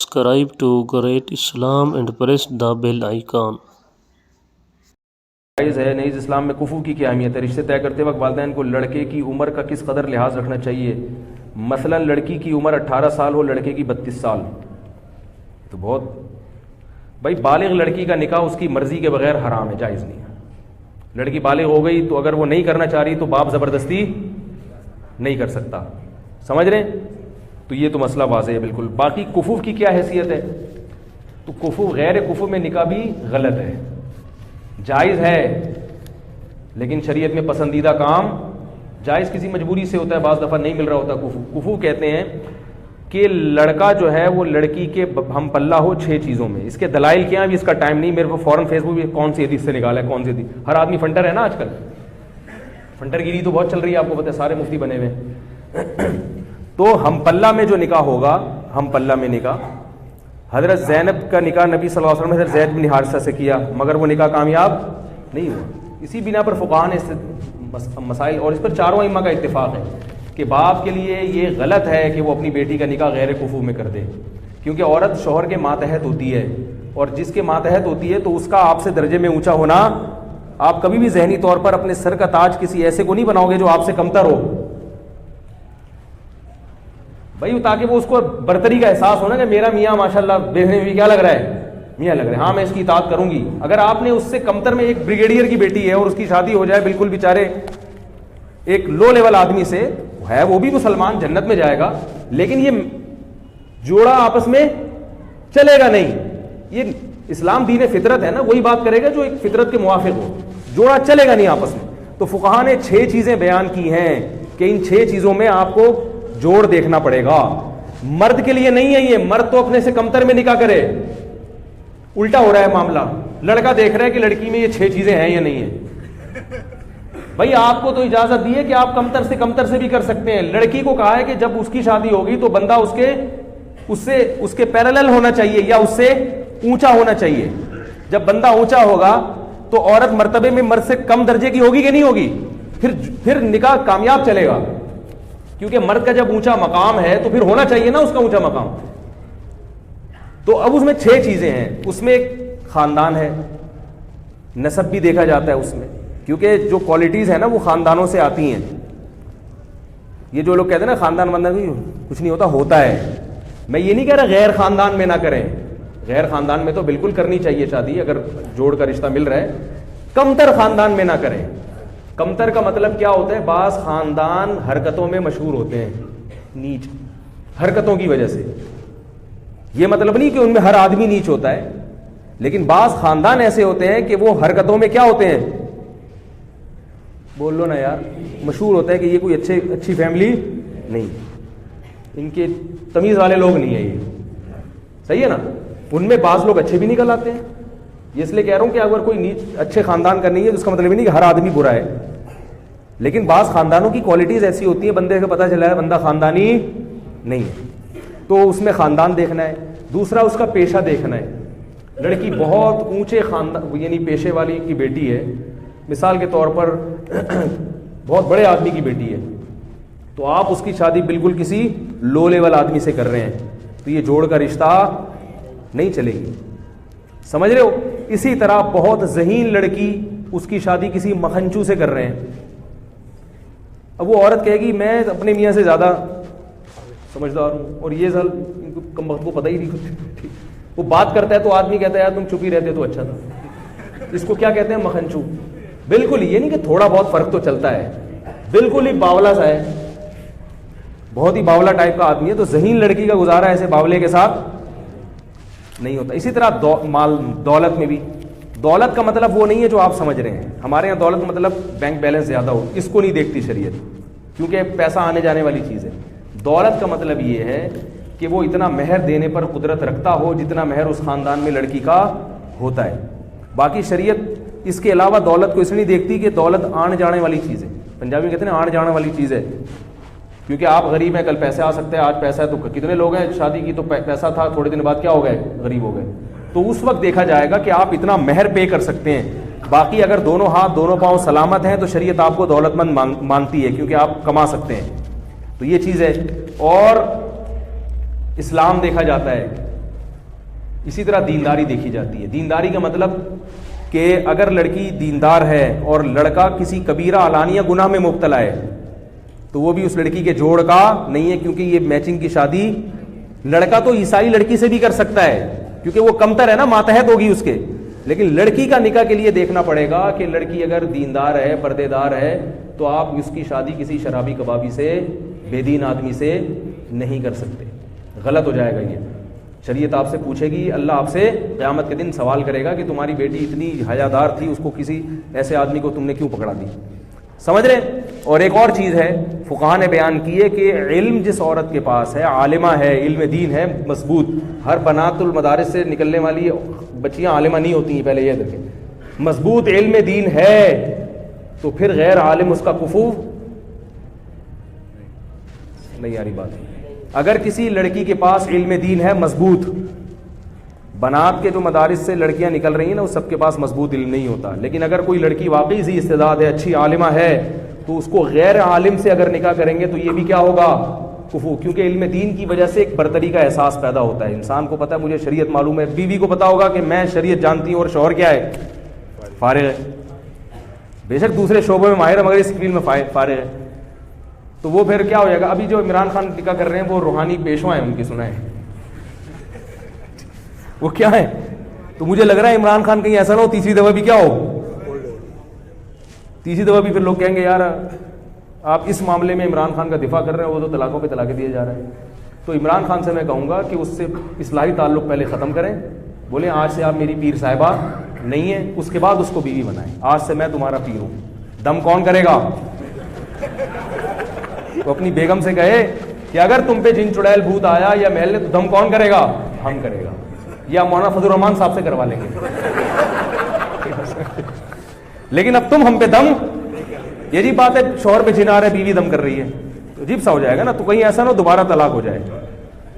Subscribe to Great Islam and press the bell icon. جائز ہے نیز اسلام میں کفو کی کیا اہمیت ہے؟ رشتے طے کرتے وقت والدین کو لڑکے کی عمر کا کس قدر لحاظ رکھنا چاہیے؟ مثلا لڑکی کی عمر 18 سال ہو، لڑکے کی 32 سال، تو بہت بھائی بالغ لڑکی کا نکاح اس کی مرضی کے بغیر حرام ہے، جائز نہیں ہے۔ لڑکی بالغ ہو گئی تو اگر وہ نہیں کرنا چاہ رہی تو باپ زبردستی نہیں کر سکتا، سمجھ رہے ہیں؟ تو یہ تو مسئلہ واضح ہے بالکل۔ باقی کفو کی کیا حیثیت ہے؟ تو کفو غیر کفو میں نکاح بھی غلط ہے، جائز ہے لیکن شریعت میں پسندیدہ کام جائز کسی مجبوری سے ہوتا ہے، بعض دفعہ نہیں مل رہا ہوتا۔ کفو کہتے ہیں کہ لڑکا جو ہے وہ لڑکی کے ہم پلہ ہو 6 چیزوں میں۔ اس کے دلائل کیا ہیں بھی اس کا ٹائم نہیں، میرے کو فوراً فیس بک پہ کون سی حدیث سے نکالا ہے، کون سی حدیث۔ ہر آدمی فنٹر ہے نا آج کل، فنٹر گیری تو بہت چل رہی ہے، آپ کو پتہ ہے، سارے مفتی بنے ہوئے ہیں۔ تو ہم پلہ میں جو نکاح ہوگا، ہم پلہ میں نکاح، حضرت زینب کا نکاح نبی صلی اللہ علیہ وسلم نے حضرت زید بن حارثہ سے کیا، مگر وہ نکاح کامیاب نہیں ہوا۔ اسی بنا پر فقہاء نے مسائل، اور اس پر چاروں ائمہ کا اتفاق ہے کہ باپ کے لیے یہ غلط ہے کہ وہ اپنی بیٹی کا نکاح غیر کفو میں کر دے، کیونکہ عورت شوہر کے ماتحت ہوتی ہے، اور جس کے ماتحت ہوتی ہے تو اس کا آپ سے درجے میں اونچا ہونا، آپ کبھی بھی ذہنی طور پر اپنے سر کا تاج کسی ایسے کو نہیں بناؤ گے جو آپ سے کمتر ہو بھائی، تاکہ وہ اس کو برتری کا احساس ہونا کہ میرا میاں ماشاءاللہ دیکھنے میں بھی کیا لگ رہا ہے، میاں لگ رہا ہے، ہاں میں اس کی اطاعت کروں گی۔ اگر آپ نے اس سے کمتر میں ایک بریگیڈیئر کی بیٹی ہے اور اس کی شادی ہو جائے بالکل بیچارے ایک لو لیول آدمی سے، ہے وہ بھی مسلمان، جنت میں جائے گا، لیکن یہ جوڑا آپس میں چلے گا نہیں۔ یہ اسلام دین فطرت ہے نا، وہی بات کرے گا جو ایک فطرت کے موافق ہو، جوڑا چلے گا نہیں آپس میں۔ تو فقہاء نے 6 چیزیں بیان کی ہیں کہ ان 6 چیزوں میں آپ کو جوڑ دیکھنا پڑے گا۔ مرد کے لیے نہیں ہے یہ، مرد تو اپنے سے کمتر میں نکاح کرے۔ الٹا ہو رہا ہے معاملہ، لڑکا دیکھ رہا ہے کہ لڑکی میں یہ 6 چیزیں ہیں یا نہیں ہیں۔ بھائی آپ کو تو اجازت دی ہے کہ آپ کمتر سے بھی کر سکتے ہیں۔ لڑکی کو کہا ہے کہ جب اس کی شادی ہوگی تو بندہ اس کے پیرالل ہونا چاہیے یا اس سے اونچا ہونا چاہیے۔ جب بندہ اونچا ہوگا تو عورت مرتبے میں مرد سے کم درجے کی ہوگی کہ نہیں ہوگی؟ پھر نکاح کامیاب چلے گا، کیونکہ مرد کا جب اونچا مقام ہے تو پھر ہونا چاہیے نا اس کا اونچا مقام۔ تو اب اس میں 6 چیزیں ہیں، اس میں ایک خاندان ہے، نسب بھی دیکھا جاتا ہے اس میں، کیونکہ جو کوالٹیز ہیں نا وہ خاندانوں سے آتی ہیں۔ یہ جو لوگ کہتے ہیں نا خاندان کچھ نہیں ہوتا ہے، میں یہ نہیں کہہ رہا غیر خاندان میں نہ کریں، غیر خاندان میں تو بالکل کرنی چاہیے شادی، اگر جوڑ کا رشتہ مل رہا ہے۔ کمتر خاندان میں نہ کریں۔ کمتر کا مطلب کیا ہوتا ہے؟ بعض خاندان حرکتوں میں مشہور ہوتے ہیں، نیچ حرکتوں کی وجہ سے۔ یہ مطلب نہیں کہ ان میں ہر آدمی نیچ ہوتا ہے، لیکن بعض خاندان ایسے ہوتے ہیں کہ وہ حرکتوں میں کیا ہوتے ہیں، بول لو نا یار، مشہور ہوتا ہے کہ یہ کوئی اچھی فیملی نہیں، ان کے تمیز والے لوگ نہیں ہیں، یہ صحیح ہے نا۔ ان میں بعض لوگ اچھے بھی نکل آتے ہیں۔ یہ اس لیے کہہ رہا ہوں کہ اگر کوئی نیچ اچھے خاندان کا نہیں ہے تو اس کا مطلب نہیں کہ ہر آدمی برا ہے، لیکن بعض خاندانوں کی کوالٹیز ایسی ہوتی ہیں بندے کو پتہ چلا ہے بندہ خاندانی نہیں ہے، تو اس میں خاندان دیکھنا ہے۔ دوسرا اس کا پیشہ دیکھنا ہے۔ لڑکی بہت اونچے خاندان یعنی پیشے والی کی بیٹی ہے، مثال کے طور پر بہت بڑے آدمی کی بیٹی ہے، تو آپ اس کی شادی بالکل کسی لو لیول آدمی سے کر رہے ہیں، تو یہ جوڑ کا رشتہ نہیں چلے گی، سمجھ رہے ہو؟ اسی طرح بہت ذہین لڑکی، اس کی شادی کسی مکھنچو سے کر رہے ہیں، اب وہ عورت کہے گی میں اپنے میاں سے زیادہ سمجھدار ہوں، اور یہ سال ان کو کم وقت کو پتہ ہی نہیں، وہ بات کرتا ہے تو آدمی کہتا ہے یار تم چپ ہی رہتے تو اچھا تھا۔ اس کو کیا کہتے ہیں؟ مکھنچو۔ بالکل یہ نہیں کہ تھوڑا بہت فرق تو چلتا ہے، بالکل ہی باولا سا ہے، بہت ہی باولا ٹائپ کا آدمی ہے، تو ذہین لڑکی کا گزارا ایسے باولے کے ساتھ نہیں ہوتا۔ اسی طرح مال دولت میں بھی، دولت کا مطلب وہ نہیں ہے جو آپ سمجھ رہے ہیں۔ ہمارے یہاں دولت مطلب بینک بیلنس زیادہ ہو، اس کو نہیں دیکھتی شریعت، کیونکہ پیسہ آنے جانے والی چیز ہے۔ دولت کا مطلب یہ ہے کہ وہ اتنا مہر دینے پر قدرت رکھتا ہو جتنا مہر اس خاندان میں لڑکی کا ہوتا ہے۔ باقی شریعت اس کے علاوہ دولت کو اس لیے نہیں دیکھتی کہ دولت آنے جانے والی چیز ہے، پنجابی کہتے ہیں آنے جانے والی چیز ہے، کیونکہ آپ غریب ہیں کل پیسے آ سکتے ہیں، آج پیسہ ہے تو کتنے لوگ ہیں شادی کی تو پیسہ تھا تھوڑے دن بعد کیا ہو گئے، غریب ہو گئے، تو اس وقت دیکھا جائے گا کہ آپ اتنا مہر پے کر سکتے ہیں۔ باقی اگر دونوں ہاتھ دونوں پاؤں سلامت ہیں تو شریعت آپ کو دولت مند مانتی ہے، کیونکہ آپ کما سکتے ہیں، تو یہ چیز ہے۔ اور اسلام دیکھا جاتا ہے اسی طرح دینداری دیکھی جاتی ہے. دینداری کا مطلب کہ اگر لڑکی دیندار ہے اور لڑکا کسی کبیرہ علانیہ گناہ میں مبتلا ہے تو وہ بھی اس لڑکی کے جوڑ کا نہیں ہے, کیونکہ یہ میچنگ کی شادی لڑکا تو عیسائی لڑکی سے بھی کر سکتا ہے کیونکہ وہ کمتر ہے نا, ماتحت ہوگی اس کے, لیکن لڑکی کا نکاح کے لیے دیکھنا پڑے گا کہ لڑکی اگر دیندار ہے, پردے دار ہے, تو آپ اس کی شادی کسی شرابی کبابی سے, بے دین آدمی سے نہیں کر سکتے, غلط ہو جائے گا. یہ شریعت آپ سے پوچھے گی, اللہ آپ سے قیامت کے دن سوال کرے گا کہ تمہاری بیٹی اتنی حیادار تھی, اس کو کسی ایسے آدمی کو تم نے کیوں پکڑا دی. سمجھ رہے. اور ایک اور چیز ہے فقہاء نے بیان کی ہے کہ علم جس عورت کے پاس ہے, عالمہ ہے, علم دین ہے مضبوط, ہر بنات المدارس سے نکلنے والی بچیاں عالمہ نہیں ہوتی ہیں, پہلے یہ دیکھیں, مضبوط علم دین ہے تو پھر غیر عالم اس کا کفو نہیں آ رہی بات. اگر کسی لڑکی کے پاس علم دین ہے مضبوط, بنات کے جو مدارس سے لڑکیاں نکل رہی ہیں نا, اس سب کے پاس مضبوط علم نہیں ہوتا, لیکن اگر کوئی لڑکی واقعی ذی استعداد ہے, اچھی عالمہ ہے, تو اس کو غیر عالم سے اگر نکاح کریں گے تو یہ بھی کیا ہوگا, کفو, کیونکہ علم دین کی وجہ سے ایک برتری کا احساس پیدا ہوتا ہے. انسان کو پتا ہے مجھے شریعت معلوم ہے, بیوی کو پتا ہوگا کہ میں شریعت جانتی ہوں اور شوہر کیا ہے, فارغ ہے, بے شک دوسرے شعبوں میں ماہر ہے مگر اس فیلڈ میں فارغ ہے, تو وہ پھر کیا ہو جائے گا. ابھی جو عمران خان نکاح کر رہے ہیں وہ روحانی پیشوا ہیں, ان کی سنا ہے وہ کیا ہے, تو مجھے لگ رہا ہے عمران خان کہیں ایسا نہ ہو تیسری دفعہ بھی کیا ہو, تیسری دفعہ بھی پھر لوگ کہیں گے یار آپ اس معاملے میں عمران خان کا دفاع کر رہے ہیں, وہ تو طلاقوں پہ طلاقیں دیے جا رہے ہیں. تو عمران خان سے میں کہوں گا کہ اس سے اصلاحی تعلق پہلے ختم کریں, بولیں آج سے آپ میری پیر صاحبہ نہیں ہیں, اس کے بعد اس کو بیوی بنائیں, آج سے میں تمہارا پیر ہوں. دم کون کرے گا, تو اپنی بیگم سے کہے کہ اگر تم پہ جن چڑیل بھوت آیا یا محل نے, تو دم کون کرے گا, ہم کرے گا, یا مولانا فضل الرحمان صاحب سے کروا لیں گے. لیکن اب تم ہم پہ دم, یہ جی بات ہے شوہر پہ جن آ رہا ہے, بیوی دم کر رہی ہے, تو عجیب سا ہو جائے گا نا, تو کہیں ایسا نہ ہو دوبارہ طلاق ہو جائے.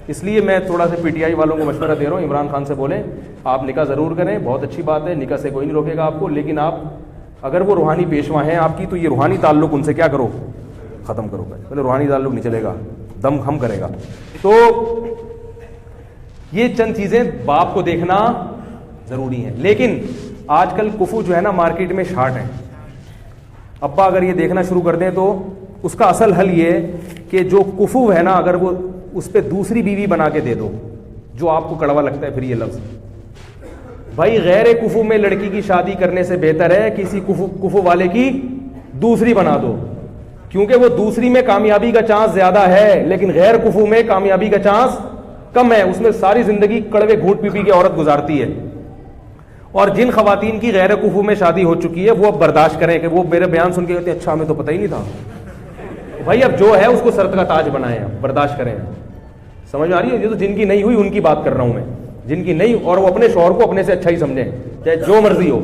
اس لیے میں تھوڑا سا پی ٹی آئی والوں کو مشورہ دے رہا ہوں, عمران خان سے بولیں آپ نکاح ضرور کریں, بہت اچھی بات ہے, نکاح سے کوئی نہیں روکے گا آپ کو, لیکن آپ اگر وہ روحانی پیشوا ہیں آپ کی, تو یہ روحانی تعلق ان سے کیا کرو, ختم کرو. پہلے روحانی تعلق نہیں چلے گا, دم ہم کرے گا. تو یہ چند چیزیں باپ کو دیکھنا ضروری ہیں. لیکن آج کل کفو جو ہے نا مارکیٹ میں شارٹ ہے. ابا اگر یہ دیکھنا شروع کر دیں تو اس کا اصل حل یہ ہے کہ جو کفو ہے نا, اگر وہ اس پہ دوسری بیوی بنا کے دے دو, جو آپ کو کڑوا لگتا ہے پھر یہ لفظ, بھائی غیر کفو میں لڑکی کی شادی کرنے سے بہتر ہے کسی کفو والے کی دوسری بنا دو, کیونکہ وہ دوسری میں کامیابی کا چانس زیادہ ہے, لیکن غیر کفو میں کامیابی کا چانس کم ہے. اس میں ساری زندگی کڑوے گھونٹ پی پی کے عورت گزارتی ہے. اور جن خواتین کی غیر کفو میں شادی ہو چکی ہے وہ اب برداشت کریں, کہ وہ میرے بیان سن کے کہتے ہیں اچھا ہمیں تو پتہ ہی نہیں تھا. بھائی اب جو ہے اس کو سرت کا تاج بنائیں, برداشت کریں. سمجھ آ رہی ہے, یہ تو جن کی نہیں ہوئی ان کی بات کر رہا ہوں میں, جن کی نہیں, اور وہ اپنے شوہر کو اپنے سے اچھا ہی سمجھیں, چاہے جو مرضی ہو.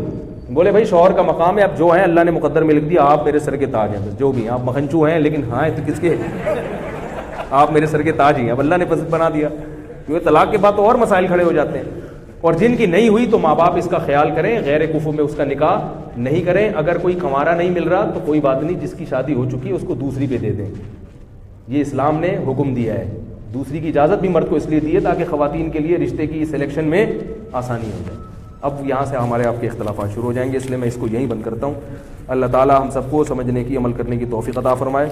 بولے بھائی شوہر کا مقام ہے, اب جو ہیں اللہ نے مقدر میں لکھ دیا, آپ میرے سر کے تاج ہیں, بس جو بھی ہیں آپ مکھنچو ہیں, لیکن ہاں تو کس کے, آپ میرے سر کے تاج ہی ہیں, اب اللہ نے پسند بنا دیا. کیونکہ طلاق کے بعد تو اور مسائل کھڑے ہو جاتے ہیں. اور جن کی نہیں ہوئی تو ماں باپ اس کا خیال کریں, غیر کفو میں اس کا نکاح نہیں کریں. اگر کوئی کنوارا نہیں مل رہا تو کوئی بات نہیں, جس کی شادی ہو چکی ہے اس کو دوسری پہ دے دیں. یہ اسلام نے حکم دیا ہے. دوسری کی اجازت بھی مرد کو اس لیے دی ہے تاکہ خواتین کے لیے رشتے کی سلیکشن میں آسانی ہو جائے. اب یہاں سے ہمارے آپ کے اختلافات شروع ہو جائیں گے, اس لیے میں اس کو یہیں بند کرتا ہوں. اللہ تعالی ہم سب کو سمجھنے کی, عمل کرنے کی توفیق عطا فرمائے.